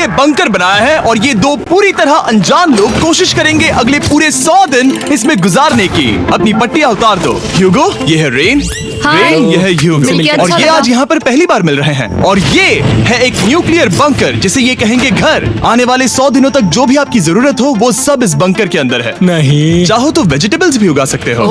ये बंकर बनाया है और ये दो पूरी तरह अनजान लोग कोशिश करेंगे अगले पूरे 100 दिन इसमें गुजारने की। अपनी पट्टियां उतार दो। ह्यूगो, ये है रेन। रेन, ये है ह्यूगो। और ये आज यहाँ पर पहली बार मिल रहे हैं। और ये है एक न्यूक्लियर बंकर, जिसे ये कहेंगे घर। आने वाले 100 दिनों तक जो भी आपकी जरूरत हो वो सब इस बंकर के अंदर है। नहीं, चाहो तो वेजिटेबल्स भी उगा सकते हो।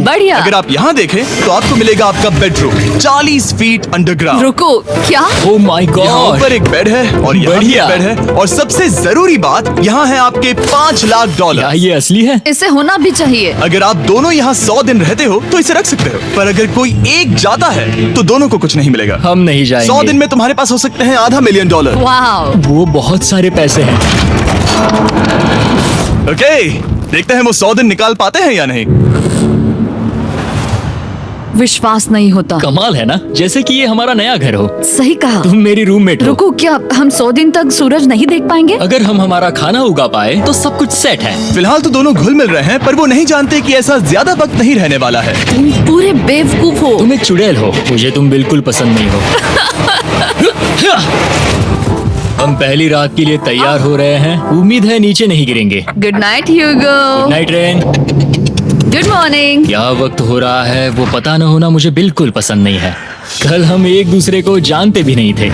बढ़िया। अगर आप यहाँ देखें तो आपको मिलेगा आपका बेडरूम 40 फीट अंडरग्राउंड। रुको, क्या? ओह माय यहाँ गॉड। ऊपर एक बेड है और यहाँ भी बढ़िया। एक बेड है। और सबसे जरूरी बात, यहाँ है आपके $5 लाख। क्या ये असली है? इसे होना भी चाहिए। अगर आप दोनों यहाँ 100 दिन रहते हो तो इसे रख सकते हो, पर अगर कोई एक जाता है तो दोनों को कुछ नहीं मिलेगा। हम नहीं जाएंगे। 100 दिन में तुम्हारे पास हो सकते हैं $500 मिलियन। वाह, वो बहुत सारे पैसे हैं। ओके, देखते हैं वो 100 दिन निकाल पाते हैं या नहीं। विश्वास नहीं होता। कमाल है ना, जैसे कि ये हमारा नया घर हो। सही कहा। तुम मेरी रूममेट हो। रुको, क्या हम 100 दिन तक सूरज नहीं देख पाएंगे? अगर हम हमारा खाना उगा पाए तो सब कुछ सेट है। फिलहाल तो दोनों घुल मिल रहे हैं, पर वो नहीं जानते कि ऐसा ज्यादा वक्त नहीं रहने वाला है। तुम पूरे बेवकूफ हो। तुम एक चुड़ैल हो, मुझे तुम बिल्कुल पसंद नहीं हो। हम पहली रात के लिए तैयार हो रहे हैं। उम्मीद है नीचे नहीं गिरेंगे। Good night Hugo. Night Ren. Good morning. क्या वक्त हो रहा है वो पता न होना मुझे बिल्कुल पसंद नहीं है। कल हम एक दूसरे को जानते भी नहीं थे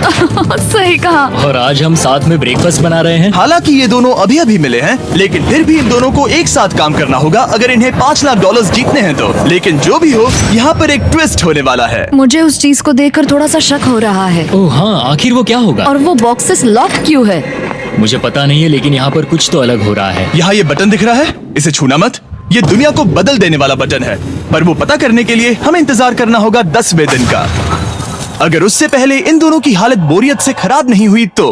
सही कहा। और आज हम साथ में ब्रेकफास्ट बना रहे हैं। हालांकि ये दोनों अभी अभी मिले हैं, लेकिन फिर भी इन दोनों को एक साथ काम करना होगा अगर इन्हें $5 लाख जीतने हैं तो। लेकिन जो भी हो, यहाँ पर एक ट्विस्ट होने वाला है। मुझे उस चीज को देखकर थोड़ा सा शक हो रहा है। ओह हाँ, आखिर वो क्या होगा? और वो बॉक्सेस लॉक क्यों है? मुझे पता नहीं है, लेकिन यहाँ पर कुछ तो अलग हो रहा है। यहाँ ये बटन दिख रहा है, इसे छूना मत। ये दुनिया को बदल देने वाला बटन है, पर वो पता करने के लिए हमें इंतजार करना होगा 10वें दिन का। अगर उससे पहले इन दोनों की हालत बोरियत से खराब नहीं हुई तो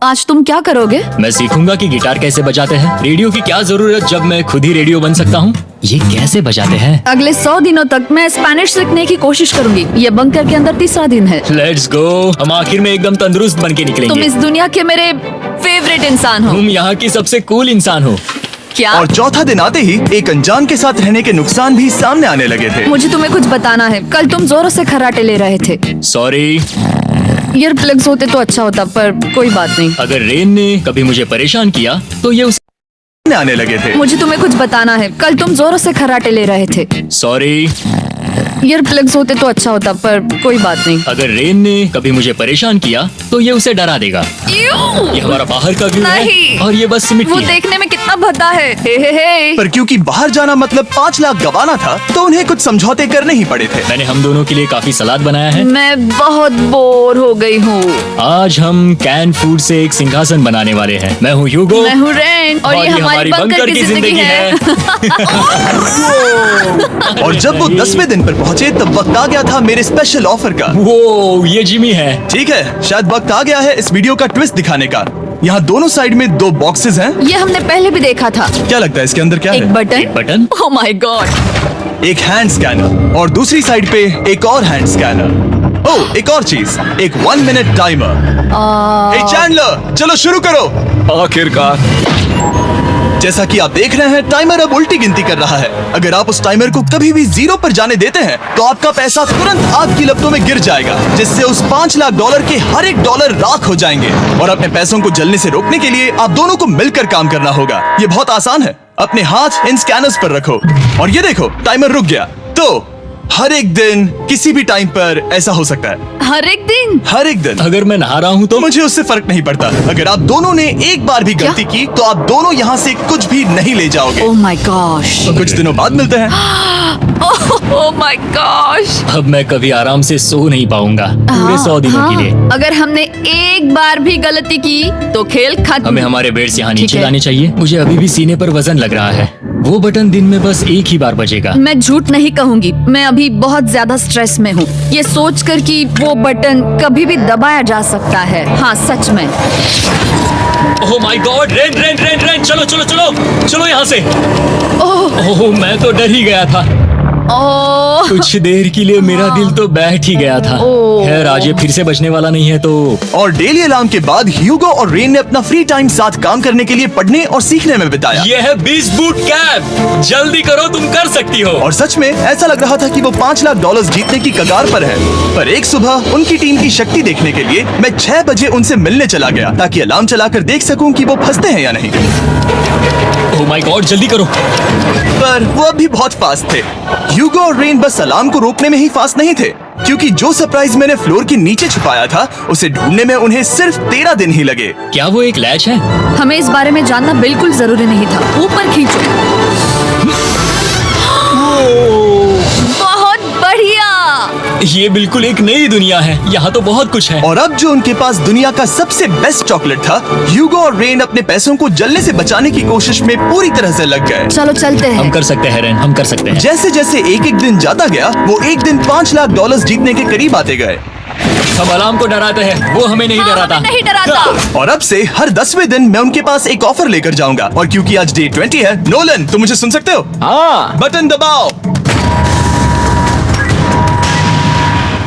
आज तुम क्या करोगे? मैं सीखूंगा कि गिटार कैसे बजाते हैं। रेडियो की क्या जरूरत जब मैं खुद ही रेडियो बन सकता हूँ। ये कैसे बजाते हैं? अगले 100 दिनों तक मैं स्पेनिश सीखने की कोशिश करूंगी। ये बंकर के अंदर 3रा दिन है। Let's go. हम आखिर में एकदम तंदुरुस्त बन के तुम निकलेंगे। इस दुनिया के मेरे फेवरेट इंसान हो। तुम यहाँ की सबसे कूल इंसान हो। क्या? और चौथा दिन आते ही एक अनजान के साथ रहने के नुकसान भी सामने आने लगे थे। मुझे तुम्हें कुछ बताना है। कल तुम जोरों से खर्राटे ले रहे थे। सॉरी। ईयर प्लग्स होते तो अच्छा होता, पर कोई बात नहीं। अगर रेन ने कभी मुझे परेशान किया तो ये उस आने लगे थे। मुझे तुम्हें कुछ बताना है। कल तुम जोरों से खर्राटे ले रहे थे। सॉरी। ईयर प्लग्स होते तो अच्छा होता, पर कोई बात नहीं। अगर रेन ने कभी मुझे परेशान किया तो ये उसे डरा देगा। ये हमारा बाहर का व्यू है नहीं। और ये बस मिट्टी वो है। देखने में कितना भद्दा है। हे। पर क्योंकि बाहर जाना मतलब 5 लाख गंवाना था, तो उन्हें कुछ समझौते करने ही पड़े थे। मैंने हम दोनों के लिए काफी सलाद बनाया है। मैं बहुत बोर हो गई हूँ। आज हम कैन फूड से एक सिंहासन बनाने वाले हैं। मैं हूँ ह्यूगो। मैं हूँ रेन और ये हमारी बंकर की जिंदगी है। और जब वो 10वें दिन पर पहुंचे तब वक्त आ गया था मेरे स्पेशल ऑफर का। वो ये जिमी है। ठीक है, शायद वक्त आ गया है इस वीडियो का ट्विस्ट दिखाने का। यहाँ दोनों साइड में 2 बॉक्सेस हैं। ये हमने पहले भी देखा था। क्या लगता है इसके अंदर क्या एक है? Button. Button. Oh my God. एक हैंड स्कैनर और दूसरी साइड पे एक और हैंड स्कैनर। ओह, एक और चीज, एक 1 मिनट टाइमर। हे चैंडलर, चलो शुरू करो। आखिरकार। जैसा कि आप देख रहे हैं, टाइमर अब उल्टी गिनती कर रहा है। अगर आप उस टाइमर को कभी भी 0 पर जाने देते हैं तो आपका पैसा तुरंत आग की लपटों में गिर जाएगा, जिससे उस $5 लाख के हर एक डॉलर राख हो जाएंगे। और अपने पैसों को जलने से रोकने के लिए आप दोनों को मिलकर काम करना होगा। ये बहुत आसान है। अपने हाथ इन स्कैनर्स पर रखो और ये देखो, टाइमर रुक गया। तो हर एक दिन किसी भी टाइम पर ऐसा हो सकता है। हर एक दिन? हर एक दिन। अगर मैं नहा रहा हूँ तो मुझे उससे फर्क नहीं पड़ता। अगर आप दोनों ने एक बार भी गलती की तो आप दोनों यहाँ से कुछ भी नहीं ले जाओगे। Oh my gosh. कुछ दिनों बाद मिलते हैं। Oh my gosh. अब मैं कभी आराम से सो नहीं पाऊंगा पूरे 100 दिनों के लिए। अगर हमने एक बार भी गलती की तो खेल खत्म। हमें हमारे बेड से यहाँ ठीक नीचे है। लाने चाहिए। मुझे अभी भी सीने पर वजन लग रहा है। वो बटन दिन में बस एक ही बार बजेगा। मैं झूठ नहीं कहूंगी, मैं अभी बहुत ज्यादा स्ट्रेस में हूँ, ये सोचकर कि वो बटन कभी भी दबाया जा सकता है। हाँ सच में। Oh my God. Rain rain rain rain, चलो चलो चलो चलो यहाँ से। ओह ओह मैं तो डर ही गया था। ओह, कुछ देर के लिए मेरा दिल तो बैठ ही गया था। ओह। खैर आज ये फिर से बचने वाला नहीं है तो और डेली अलार्म के बाद ह्यूगो और रेन ने अपना फ्री टाइम साथ काम करने के लिए पढ़ने और सीखने में बिताया। ये है 20 बूट कैप। जल्दी करो, तुम कर सकती हो। और सच में ऐसा लग रहा था कि वो $5 लाख जीतने की कगार पर है। पर एक सुबह उनकी टीम की शक्ति देखने के लिए मैं 6 बजे उनसे मिलने चला गया ताकि अलार्म चलाकर देख सकूं कि वो फंसते हैं या नहीं। ओह माय गॉड, जल्दी करो। पर वो अभी बहुत फास्ट थे। ह्यूगो और रेन बस अलार्म को रोकने में ही फास्ट नहीं थे, क्योंकि जो सरप्राइज मैंने फ्लोर के नीचे छुपाया था उसे ढूंढने में उन्हें सिर्फ 13 दिन ही लगे। क्या वो एक लैच है? हमें इस बारे में जानना बिल्कुल जरूरी नहीं था। ऊपर खींचो। बहुत बढ़िया। ये बिल्कुल एक नई दुनिया है। यहाँ तो बहुत कुछ है। और अब जो उनके पास दुनिया का सबसे बेस्ट चॉकलेट था, ह्यूगो और रेन अपने पैसों को जलने से बचाने की कोशिश में पूरी तरह से लग गए। चलो चलते हम हैं। कर सकते हैं रेन, हम कर सकते हैं। जैसे जैसे एक एक दिन जाता गया, वो एक दिन $5 लाख जीतने के करीब आते गए। हम अलार्म को डराते हैं, वो हमें नहीं डराता। नहीं डराता। और अब से हर 10वें दिन मैं उनके पास एक ऑफर लेकर जाऊंगा। और क्योंकि आज डे 20 है, नोलन तुम मुझे सुन सकते हो? हाँ। बटन दबाओ।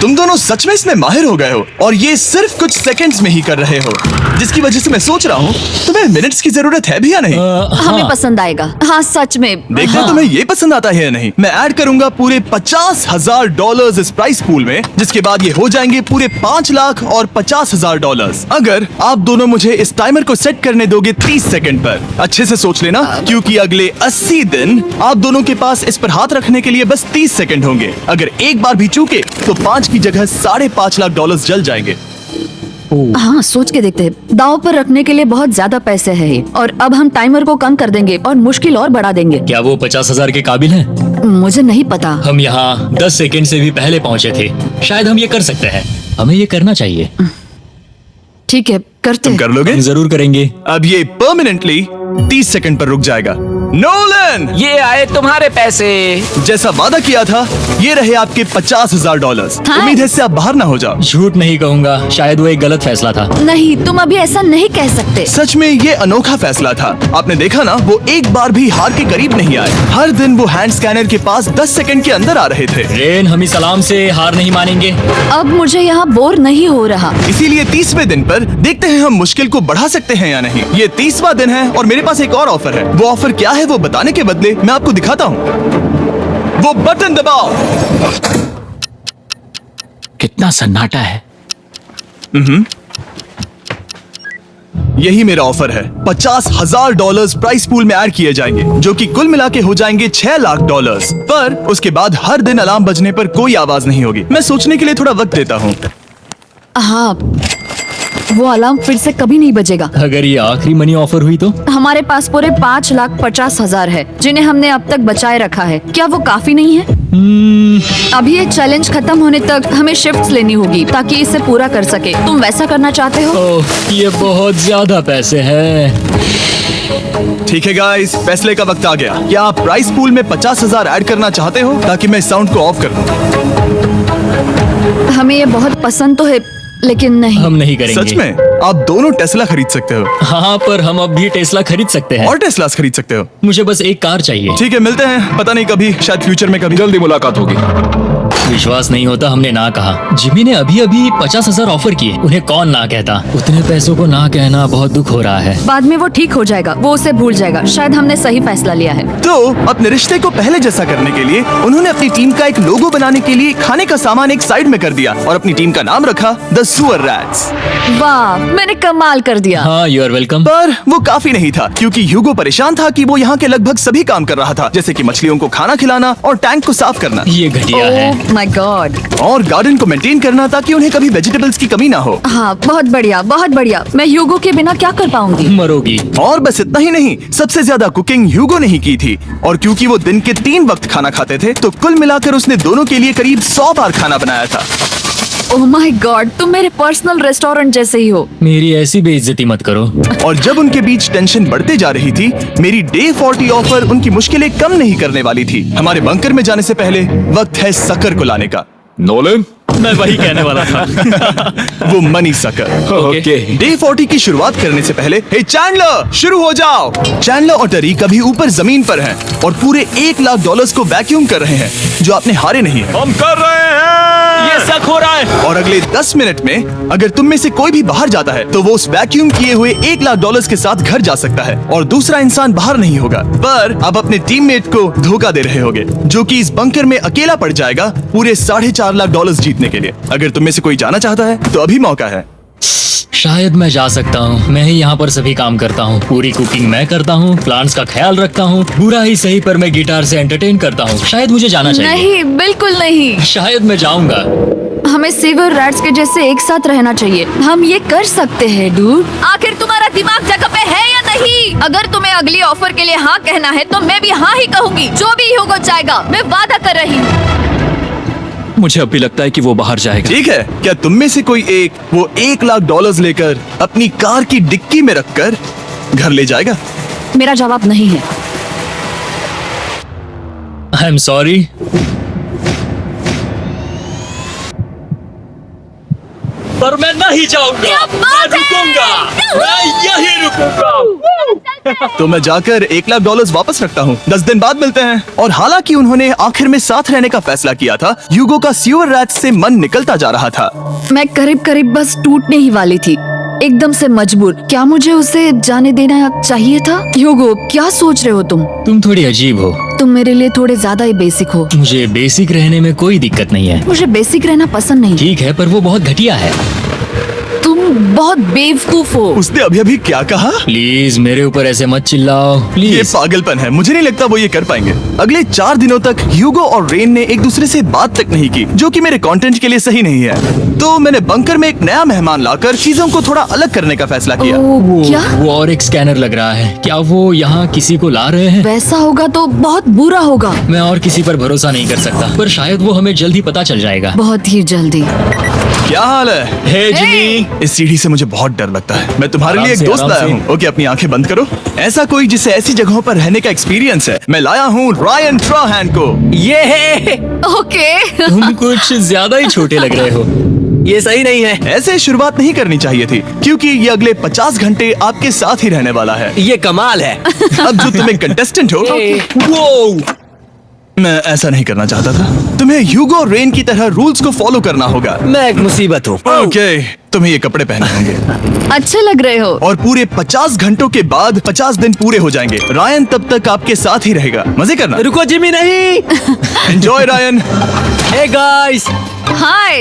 तुम दोनों सच में इसमें माहिर हो गए हो और ये सिर्फ कुछ सेकंड्स में ही कर रहे हो, जिसकी वजह से मैं सोच रहा हूँ तुम्हें मिनट्स की जरूरत है भी या नहीं। हमें पसंद आएगा। हाँ सच में। देखना तुम्हें ये पसंद आता है या नहीं। मैं ऐड करूंगा पूरे $50,000 इस प्राइस पूल में, जिसके बाद ये हो जाएंगे पूरे $5 लाख और $50,000 अगर आप दोनों मुझे इस टाइमर को सेट करने दोगे 30 सेकंड पर। अच्छे से सोच लेना, क्योंकि अगले 80 दिन आप दोनों के पास इस पर हाथ रखने के लिए बस 30 सेकंड होंगे। अगर एक बार भी चूके तो 5 की जगह $5.5 लाख जल जाएंगे। हाँ सोच के देखते हैं। दाव पर रखने के लिए बहुत ज्यादा पैसे है ये। और अब हम टाइमर को कम कर देंगे और मुश्किल और बढ़ा देंगे। क्या वो 50,000 के काबिल हैं? मुझे नहीं पता। हम यहाँ 10 सेकंड से भी पहले पहुँचे थे। शायद हम ये कर सकते हैं। हमें ये करना चाहिए। ठीक है करते तुम हैं। कर लोगे? हम जरूर करेंगे। अब ये परमानेंटली 30 सेकंड पर रुक जाएगा। नोलन, ये आए तुम्हारे पैसे। जैसा वादा किया था, ये रहे आपके $50,000। हाँ। उम्मीद है इससे आप बाहर ना हो जाओ। झूठ नहीं कहूंगा, शायद वो एक गलत फैसला था। नहीं तुम अभी ऐसा नहीं कह सकते। सच में ये अनोखा फैसला था। आपने देखा ना, वो एक बार भी हार के करीब नहीं आए। हर दिन वो हैंड स्कैनर के पास 10 सेकंड के अंदर आ रहे थे। रेन, हम इस अलार्म से हार नहीं मानेंगे। अब मुझे यहाँ बोर नहीं हो रहा। इसीलिए 30वें दिन पर देखते हैं हम मुश्किल को बढ़ा सकते हैं या नहीं। ये 30वां दिन है और मेरे पास एक और ऑफर है। वो ऑफर क्या है वो बताने के बदले मैं आपको दिखाता हूँ। वो बटन दबाओ। कितना सन्नाटा है। यही मेरा ऑफर है। $50,000 प्राइस पूल में ऐड किए जाएंगे, जो कि कुल मिला के हो जाएंगे $6 लाख। पर उसके बाद हर दिन अलार्म बजने पर कोई आवाज नहीं होगी। मैं सोचने के लिए थोड़ा वक्त देता हूँ। हाँ वो अलार्म फिर से कभी नहीं बजेगा। अगर ये आखिरी मनी ऑफर हुई तो? हमारे पास पूरे $5,50,000 है, जिन्हें हमने अब तक बचाए रखा है। क्या वो काफी नहीं है? अभी ये चैलेंज खत्म होने तक हमें शिफ्ट्स लेनी होगी ताकि इसे पूरा कर सके। तुम वैसा करना चाहते हो? ओह, ये बहुत ज्यादा पैसे हैं। ठीक है गाइस, फैसले का वक्त आ गया। क्या आप प्राइस पूल में 50,000 ऐड करना चाहते हो ताकि मैं साउंड को ऑफ कर दूं? हमें ये बहुत पसंद तो है, लेकिन नहीं। हम नहीं करेंगे। सच में? आप दोनों टेस्ला खरीद सकते हो हाँ, पर हम अब भी टेस्ला खरीद सकते हैं। और टेस्लास खरीद सकते हो। मुझे बस एक कार चाहिए। ठीक है, मिलते हैं। पता नहीं कभी, शायद फ्यूचर में कभी। जल्दी मुलाकात होगी। विश्वास नहीं होता, हमने ना कहा। जिमी ने अभी अभी 50,000 ऑफर किए। उन्हें कौन ना कहता। उतने पैसों को ना कहना बहुत दुख हो रहा है। बाद में वो ठीक हो जाएगा, वो उसे भूल जाएगा। शायद हमने सही फैसला लिया है। तो अपने रिश्ते को पहले जैसा करने के लिए उन्होंने अपनी टीम का एक लोगो बनाने के लिए खाने का सामान एक साइड में कर दिया और अपनी टीम का नाम रखा द सुअर रैट्स। वाह, मैंने कमाल कर दिया। हाँ, यू आर वेलकम। पर वो काफी नहीं था, क्योंकि ह्यूगो परेशान था कि वो यहाँ के लगभग सभी काम कर रहा था, जैसे कि मछलियों को खाना खिलाना और टैंक को साफ करना ये घटिया है। Oh my God. और गार्डन को मेंटेन करना ताकि उन्हें कभी वेजिटेबल्स की कमी ना हो। हाँ बहुत बढ़िया, बहुत बढ़िया। मैं ह्यूगो के बिना क्या कर पाऊंगी? मरोगी। और बस इतना ही नहीं, सबसे ज्यादा कुकिंग ह्यूगो ने ही की थी। और क्योंकि वो दिन के 3 वक्त खाना खाते थे, तो कुल मिलाकर उसने दोनों के लिए करीब 100 बार खाना बनाया था। ओह माय गॉड, तुम मेरे पर्सनल रेस्टोरेंट जैसे ही हो। मेरी ऐसी बेइज्जती मत करो। और जब उनके बीच टेंशन बढ़ते जा रही थी, मेरी डे 40 ऑफर उनकी मुश्किलें कम नहीं करने वाली थी। हमारे बंकर में जाने से पहले वक्त है सकर को लाने का। नोलन, मैं वही कहने वाला था। वो मनी सकर। ओके। डे 40 की शुरुआत करने से पहले, हे चैंडलर, शुरू हो जाओ। चैंडलर और टरी कभी ऊपर जमीन पर हैं और पूरे $1 लाख को वैक्यूम कर रहे हैं। जो आपने हारे नहीं है। हम कर रहे हैं। ये शक हो रहा है। और अगले 10 मिनट में अगर तुम में से कोई भी बाहर जाता है तो वो उस वैक्यूम किए हुए $1 लाख के साथ घर जा सकता है और दूसरा इंसान बाहर नहीं होगा। पर आप अपने टीममेट को धोखा दे रहे होगे, जो कि इस बंकर में अकेला पड़ जाएगा पूरे $4.5 लाख जीतने के लिए। अगर तुम में से कोई जाना चाहता है तो अभी मौका है। शायद मैं जा सकता हूँ। मैं ही यहाँ पर सभी काम करता हूँ। पूरी कुकिंग मैं करता हूँ, प्लांट्स का ख्याल रखता हूँ। बुरा ही सही पर मैं गिटार से एंटरटेन करता हूँ। शायद मुझे जाना चाहिए। नहीं, बिल्कुल नहीं। शायद मैं जाऊंगा। हमें सीवर रैट्स के जैसे एक साथ रहना चाहिए। हम ये कर सकते हैं डूड। आखिर तुम्हारा दिमाग जगह पे है या नहीं? अगर तुम्हें अगली ऑफर के लिए हाँ कहना है तो मैं भी हाँ ही कहूँगी। जो भी होगा जाएगा, मैं वादा कर रही हूँ। मुझे अब भी लगता है कि वो बाहर जाएगा। ठीक है, क्या तुम में से कोई एक वो $1 लाख लेकर अपनी कार की डिक्की में रखकर घर ले जाएगा? मेरा जवाब नहीं है। I am sorry. पर मैं नहीं जाऊंगा। क्या बात मैं है? रुकूंगा। मैं यही रुकूंगा। तो मैं जाकर $1 लाख वापस रखता हूँ। 10 दिन बाद मिलते हैं। और हालांकि उन्होंने आखिर में साथ रहने का फैसला किया था, ह्यूगो का सीवर रैट से मन निकलता जा रहा था। मैं करीब करीब बस टूटने ही वाली थी, एकदम से मजबूर। क्या मुझे उसे जाने देना चाहिए था? ह्यूगो, क्या सोच रहे हो तुम? तुम थोड़ी अजीब हो। तुम मेरे लिए थोड़े ज्यादा ही बेसिक हो। मुझे बेसिक रहने में कोई दिक्कत नहीं है। मुझे बेसिक रहना पसंद नहीं। ठीक है, पर वो बहुत घटिया है। तुम बहुत बेवकूफ हो। उसने अभी अभी क्या कहा? प्लीज मेरे ऊपर ऐसे मत चिल्लाओ ये प्लीज। पागलपन है। मुझे नहीं लगता वो ये कर पाएंगे। अगले 4 दिनों तक ह्यूगो और रेन ने एक दूसरे से बात तक नहीं की, जो कि मेरे कंटेंट के लिए सही नहीं है। तो मैंने बंकर में एक नया मेहमान लाकर चीजों को थोड़ा अलग करने का फैसला किया। ओ, क्या? वो और एक स्कैनर लग रहा है। क्या वो यहाँ किसी को ला रहे हैं? वैसा होगा तो बहुत बुरा होगा। मैं और किसी पर भरोसा नहीं कर सकता, पर शायद वो हमें जल्द ही पता चल जाएगा। बहुत ही जल्दी। क्या हाल है? हे जिमी। इस सीढ़ी से मुझे बहुत डर लगता है। मैं तुम्हारे आराम लिए एक से, दोस्त आराम लाया से। हूँ। ओके, अपनी आंखें बंद करो। ऐसा कोई जिसे ऐसी जगहों पर रहने का एक्सपीरियंस है। मैं लाया हूँ रायन ट्राहैन को। ये है। ओके। तुम कुछ ज्यादा ही छोटे लग रहे हो। ये सही नहीं है। ऐसे शुरुआत नहीं करनी चाहिए थी, क्योंकि ये अगले 50 घंटे आपके साथ ही रहने वाला है। ये कमाल है। अब जो तुम एक कंटेस्टेंट हो, वो मैं ऐसा नहीं करना चाहता था। तुम्हें ह्यूगो और रेन की तरह रूल्स को फॉलो करना होगा। मैं एक मुसीबत हूँ। ओके, तुम्हें ये कपड़े पहने होंगे। अच्छे लग रहे हो। और पूरे 50 घंटों के बाद 50 दिन पूरे हो जाएंगे। रायन तब तक आपके साथ ही रहेगा। मजे करना। रुको जिमी, नहीं। Enjoy Ryan. हे गाइस, हाय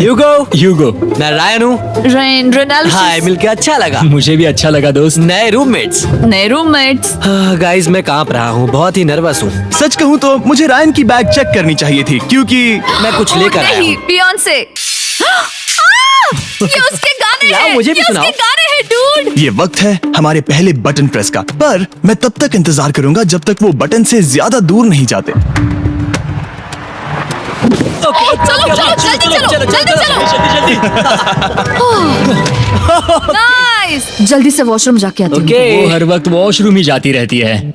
ह्यूगो। मैं रायन हूँ। रेनाल्ड। हाय, मिलके अच्छा लगा। मुझे भी अच्छा लगा दोस्त। नए रूममेट्स। नए रूममेट्स। गाइस, मैं कांप रहा हूँ, बहुत ही नर्वस हूँ। सच कहूँ तो मुझे रायन की बैग चेक करनी चाहिए थी, क्योंकि मैं कुछ लेकर आया नहीं, हूँ। बियॉन्से। ये उसके गाने यार, हैं। मुझे भी ये सुनाओ। उसके गाने हैं डूड। ये वक्त है हमारे पहले बटन प्रेस का। पर मैं तब तक इंतजार करूंगा जब तक वो बटन से ज्यादा दूर नहीं जाते। चलो जल्दी नाइस। जल्दी से वॉशरूम जाके आती हूँ। वो हर वक्त वॉशरूम ही जाती रहती है।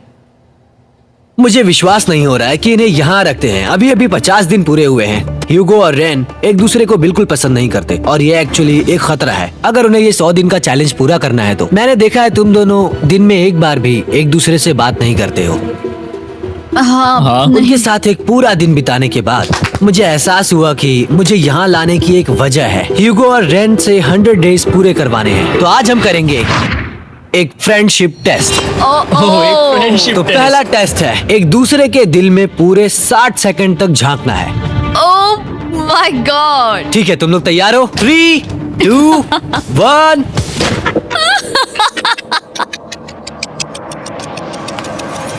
मुझे विश्वास नहीं हो रहा है कि इन्हें यहाँ रखते हैं। अभी अभी 50 दिन पूरे हुए हैं। ह्यूगो और रेन एक दूसरे को बिल्कुल पसंद नहीं करते और ये एक्चुअली एक खतरा है अगर उन्हें ये 100 दिन का चैलेंज पूरा करना है तो। मैंने देखा है तुम दोनों दिन में एक बार भी एक दूसरे से बात नहीं करते हो। हाँ, उनके साथ एक पूरा दिन बिताने के बाद मुझे एहसास हुआ कि मुझे यहाँ लाने की एक वजह है। ह्यूगो और रेन से 100 डेज पूरे करवाने हैं। तो आज हम करेंगे एक फ्रेंडशिप टेस्ट। फ्रेंडशिप तो पहला टेस्ट है, एक दूसरे के दिल में पूरे 60 सेकंड तक झांकना है। Oh my God. ठीक है, तुम लोग तैयार हो? 3, 2, 1।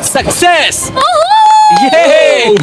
सक्सेस।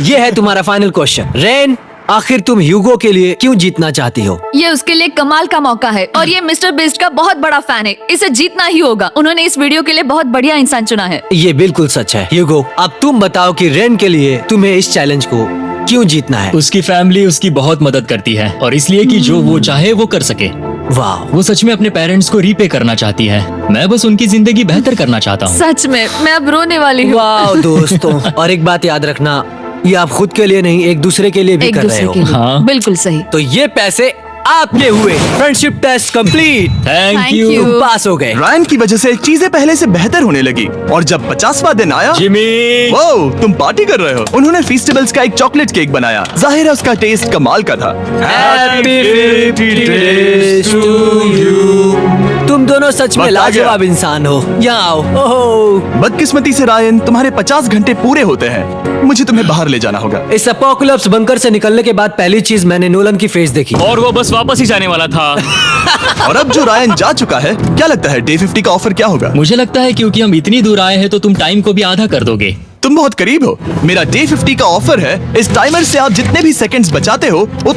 ये है तुम्हारा फाइनल क्वेश्चन। रेन, आखिर तुम ह्यूगो के लिए क्यों जीतना चाहती हो? ये उसके लिए कमाल का मौका है और ये मिस्टर बीस्ट का बहुत बड़ा फैन है। इसे जीतना ही होगा। उन्होंने इस वीडियो के लिए बहुत बढ़िया इंसान चुना है। ये बिल्कुल सच है। ह्यूगो, अब तुम बताओ कि रेन के लिए तुम्हें इस चैलेंज को क्यों जीतना है? उसकी फैमिली उसकी बहुत मदद करती है और इसलिए कि जो वो चाहे वो कर सके। वाह, वो सच में अपने पेरेंट्स को रीपे करना चाहती है। मैं बस उनकी जिंदगी बेहतर करना चाहता हूँ। सच में मैं अब रोने वाली हूँ। वाह दोस्तों, और एक बात याद रखना, ये आप खुद के लिए नहीं एक दूसरे के लिए भी एक कर रहे दूसरे हो। के लिए। हाँ। बिल्कुल सही। तो ये पैसे आपके हुए friendship test complete. Thank Thank you you. तुम पास हो गए। रायन की वजह से चीजें पहले से बेहतर होने लगी और जब 50वां दिन आया, जिमी। वो तुम पार्टी कर रहे हो। उन्होंने फीस्टेबल्स का एक चॉकलेट केक बनाया। जाहिर है उसका टेस्ट कमाल का था। Happy 50 days to you। तुम दोनों सच में वक्त आ गया। लाजवाब इंसान हो। यहाँ आओ। ओहो। बदकिस्मती से रायन, तुम्हारे 50 घंटे पूरे होते हैं। मुझे तुम्हें बाहर ले जाना होगा। इस अपोकलिप्स बंकर से निकलने के बाद पहली चीज मैंने नोलन की फेस देखी। और वो बस वापस ही जाने वाला था। और अब जो रायन जा चुका है, क्या लगता है डे 50 का ऑफर क्या होगा? मुझे लगता है क्योंकि हम इतनी दूर आए हैं तो तुम टाइम को भी आधा कर दोगे। तुम बहुत करीब हो। मेरा डे 50 का ऑफर है, इस टाइमर से आप जितने भी सेकंड्स बचाते हो उतने